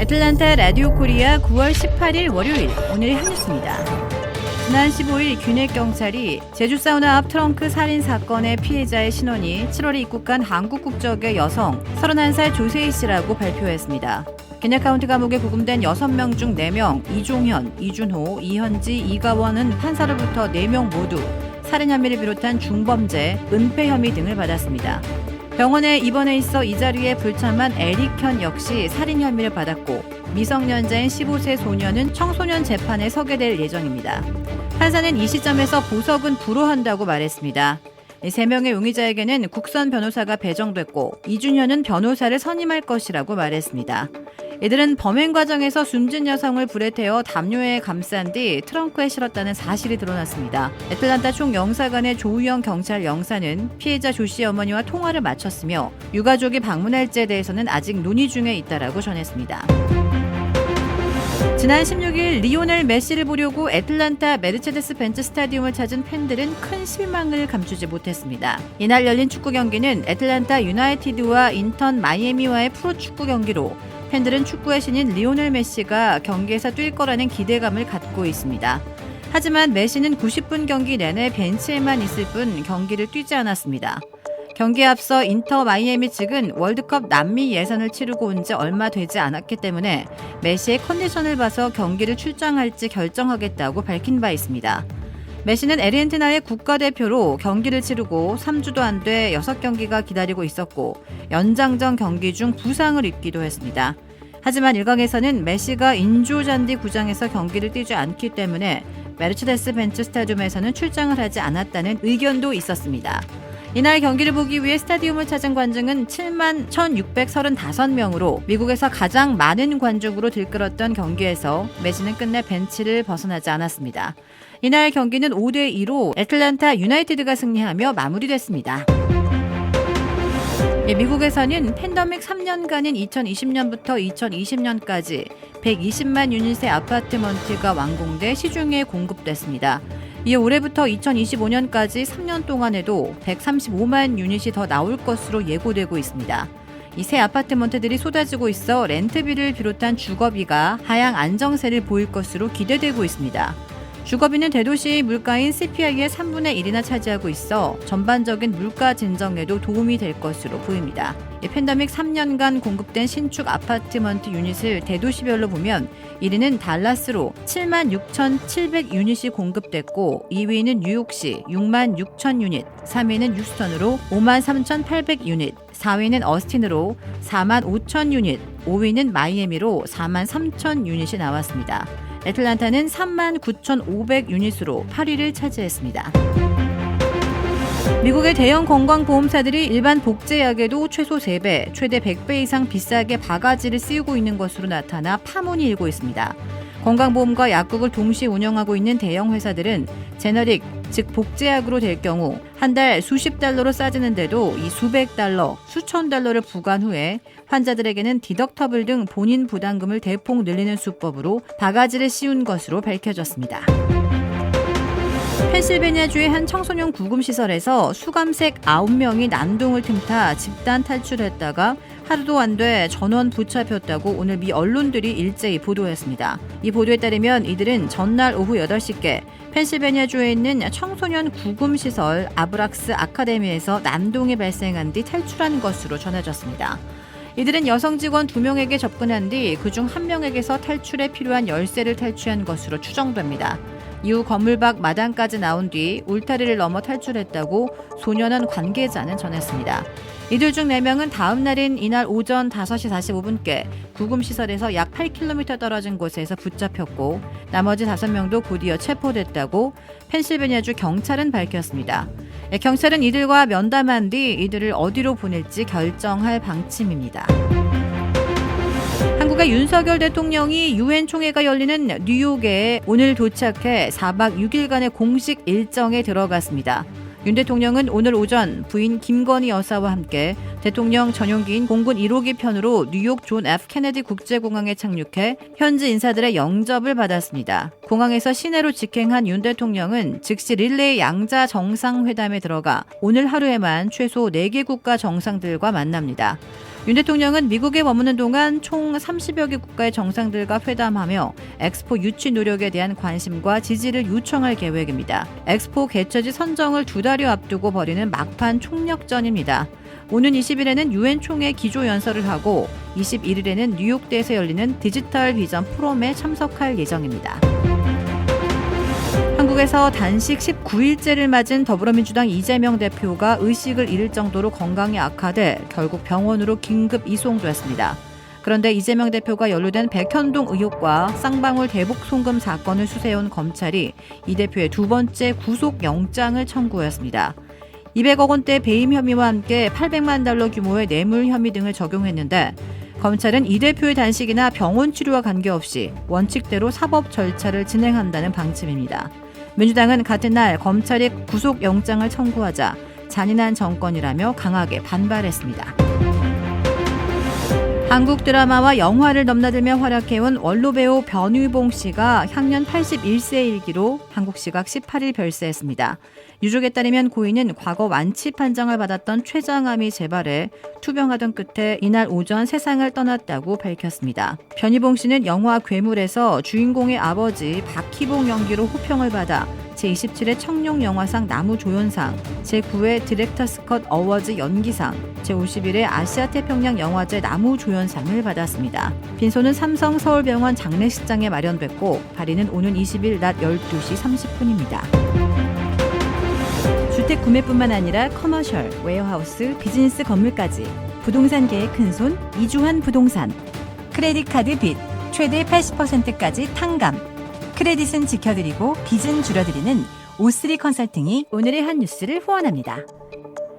애틀랜타 라디오 코리아 9월 18일 월요일 오늘의 핫뉴스입니다. 지난 15일 귀넷 경찰이 제주 사우나 앞 트렁크 살인 사건의 피해자의 신원이 7월에 입국한 한국 국적의 여성 31살 조세희 씨라고 발표했습니다. 귀넷 카운티 감옥에 구금된 6명 중 4명 이종현, 이준호, 이현지, 이가원은 판사로부터 4명 모두 살인 혐의를 비롯한 중범죄, 은폐 혐의 등을 받았습니다. 병원에 입원해 있어 이 자리에 불참한 에릭현 역시 살인 혐의를 받았고 미성년자인 15세 소년은 청소년 재판에 서게 될 예정입니다. 판사는 이 시점에서 보석은 불허한다고 말했습니다. 3명의 용의자에게는 국선 변호사가 배정됐고 이준현은 변호사를 선임할 것이라고 말했습니다. 이들은 범행 과정에서 숨진 여성을 불에 태워 담요에 감싼 뒤 트렁크에 실었다는 사실이 드러났습니다. 애틀랜타 총영사관의 조우영 경찰 영사는 피해자 조 씨의 어머니와 통화를 마쳤으며 유가족이 방문할지에 대해서는 아직 논의 중에 있다라고 전했습니다. 지난 16일 리오넬 메시를 보려고 애틀랜타 메르체데스 벤츠 스타디움을 찾은 팬들은 큰 실망을 감추지 못했습니다. 이날 열린 축구 경기는 애틀랜타 유나이티드와 인턴 마이애미와의 프로축구 경기로 팬들은 축구의 신인 리오넬 메시가 경기에서 뛸 거라는 기대감을 갖고 있습니다. 하지만 메시는 90분 경기 내내 벤치에만 있을 뿐 경기를 뛰지 않았습니다. 경기에 앞서 인터 마이애미 측은 월드컵 남미 예선을 치르고 온 지 얼마 되지 않았기 때문에 메시의 컨디션을 봐서 경기를 출장할지 결정하겠다고 밝힌 바 있습니다. 메시는 아르헨티나의 국가대표로 경기를 치르고 3주도 안 돼 6경기가 기다리고 있었고 연장전 경기 중 부상을 입기도 했습니다. 하지만 일각에서는 메시가 인조잔디 구장에서 경기를 뛰지 않기 때문에 메르체데스 벤츠 스타디움에서는 출장을 하지 않았다는 의견도 있었습니다. 이날 경기를 보기 위해 스타디움을 찾은 관중은 7만 1,635명으로 미국에서 가장 많은 관중으로 들끓었던 경기에서 메시는 끝내 벤치를 벗어나지 않았습니다. 이날 경기는 5대2로 애틀랜타 유나이티드가 승리하며 마무리됐습니다. 미국에서는 팬데믹 3년간인 2020년부터 2020년까지 120만 유닛의 아파트먼트가 완공돼 시중에 공급됐습니다. 이에 올해부터 2025년까지 3년 동안에도 135만 유닛이 더 나올 것으로 예고되고 있습니다. 이 새 아파트먼트들이 쏟아지고 있어 렌트비를 비롯한 주거비가 하향 안정세를 보일 것으로 기대되고 있습니다. 주거비는 대도시 물가인 CPI의 3분의 1이나 차지하고 있어 전반적인 물가 진정에도 도움이 될 것으로 보입니다. 팬데믹 3년간 공급된 신축 아파트먼트 유닛을 대도시별로 보면 1위는 달라스로 7만 6,700 유닛이 공급됐고 2위는 뉴욕시 6만 6천 유닛, 3위는 휴스턴으로 5만 3,800 유닛, 4위는 어스틴으로 4만 5천 유닛, 5위는 마이애미로 4만 3천 유닛이 나왔습니다. 애틀랜타는 3만 9,500 유닛으로 8위를 차지했습니다. 미국의 대형 건강보험사들이 일반 복제약에도 최소 3배, 최대 100배 이상 비싸게 바가지를 씌우고 있는 것으로 나타나 파문이 일고 있습니다. 건강보험과 약국을 동시에 운영하고 있는 대형 회사들은 제너릭, 즉 복제약으로 될 경우 한 달 수십 달러로 싸지는데도 이 수백 달러, 수천 달러를 부과한 후에 환자들에게는 디덕터블 등 본인 부담금을 대폭 늘리는 수법으로 바가지를 씌운 것으로 밝혀졌습니다. 펜실베니아주의 한 청소년 구금시설에서 수감색 9명이 난동을 틈타 집단 탈출했다가 하루도 안 돼 전원 붙잡혔다고 오늘 미 언론들이 일제히 보도했습니다. 이 보도에 따르면 이들은 전날 오후 8시께 펜실베니아주에 있는 청소년 구금시설 아브락스 아카데미에서 난동이 발생한 뒤 탈출한 것으로 전해졌습니다. 이들은 여성 직원 2명에게 접근한 뒤 그중 1명에게서 탈출에 필요한 열쇠를 탈취한 것으로 추정됩니다. 이후 건물 밖 마당까지 나온 뒤 울타리를 넘어 탈출했다고 소년원 관계자는 전했습니다. 이들 중 4명은 다음 날인 이날 오전 5시 45분께 구금시설에서 약 8km 떨어진 곳에서 붙잡혔고 나머지 5명도 곧이어 체포됐다고 펜실베니아주 경찰은 밝혔습니다. 경찰은 이들과 면담한 뒤 이들을 어디로 보낼지 결정할 방침입니다. 한국의 윤석열 대통령이 유엔 총회가 열리는 뉴욕에 오늘 도착해 4박 6일간의 공식 일정에 들어갔습니다. 윤 대통령은 오늘 오전 부인 김건희 여사와 함께 대통령 전용기인 공군 1호기 편으로 뉴욕 존 F 케네디 국제공항에 착륙해 현지 인사들의 영접을 받았습니다. 공항에서 시내로 직행한 윤 대통령은 즉시 릴레이 양자 정상회담에 들어가 오늘 하루에만 최소 4개 국가 정상들과 만납니다. 윤 대통령은 미국에 머무는 동안 총 30여 개 국가의 정상들과 회담하며 엑스포 유치 노력에 대한 관심과 지지를 요청할 계획입니다. 엑스포 개최지 선정을 2달여 앞두고 벌이는 막판 총력전입니다. 오는 20일에는 유엔 총회 기조연설을 하고 21일에는 뉴욕대에서 열리는 디지털 비전 포럼에 참석할 예정입니다. 한국에서 단식 19일째를 맞은 더불어민주당 이재명 대표가 의식을 잃을 정도로 건강이 악화돼 결국 병원으로 긴급 이송됐습니다. 그런데 이재명 대표가 연루된 백현동 의혹과 쌍방울 대북 송금 사건을 수사해온 검찰이 이 대표의 2번째 구속영장을 청구했습니다. 200억 원대 배임 혐의와 함께 800만 달러 규모의 뇌물 혐의 등을 적용했는데 검찰은 이 대표의 단식이나 병원 치료와 관계없이 원칙대로 사법 절차를 진행한다는 방침입니다. 민주당은 같은 날 검찰이 구속영장을 청구하자 잔인한 정권이라며 강하게 반발했습니다. 한국 드라마와 영화를 넘나들며 활약해온 원로 배우 변유봉 씨가 향년 81세 일기로 한국 시각 18일 별세했습니다. 유족에 따르면 고인은 과거 완치 판정을 받았던 췌장암이 재발해 투병하던 끝에 이날 오전 세상을 떠났다고 밝혔습니다. 변유봉 씨는 영화 괴물에서 주인공의 아버지 박희봉 연기로 호평을 받아 제27회 청룡영화상 나무조연상, 제9회 디렉터스 컷 어워즈 연기상, 제51회 아시아태평양 영화제 나무조연상을 받았습니다. 빈소는 삼성 서울병원 장례식장에 마련됐고 발인은 오는 20일 낮 12시 30분입니다. 주택 구매뿐만 아니라 커머셜, 웨어하우스, 비즈니스 건물까지 부동산계의 큰손 이주환 부동산. 크레딧 카드 빚 최대 80%까지 탕감. 크레딧은 지켜드리고 빚은 줄여드리는 O3 컨설팅이 오늘의 한 뉴스를 후원합니다.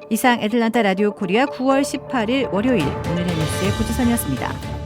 이상 애틀란타 라디오 코리아 9월 18일 월요일 오늘의 뉴스의 고지선이었습니다.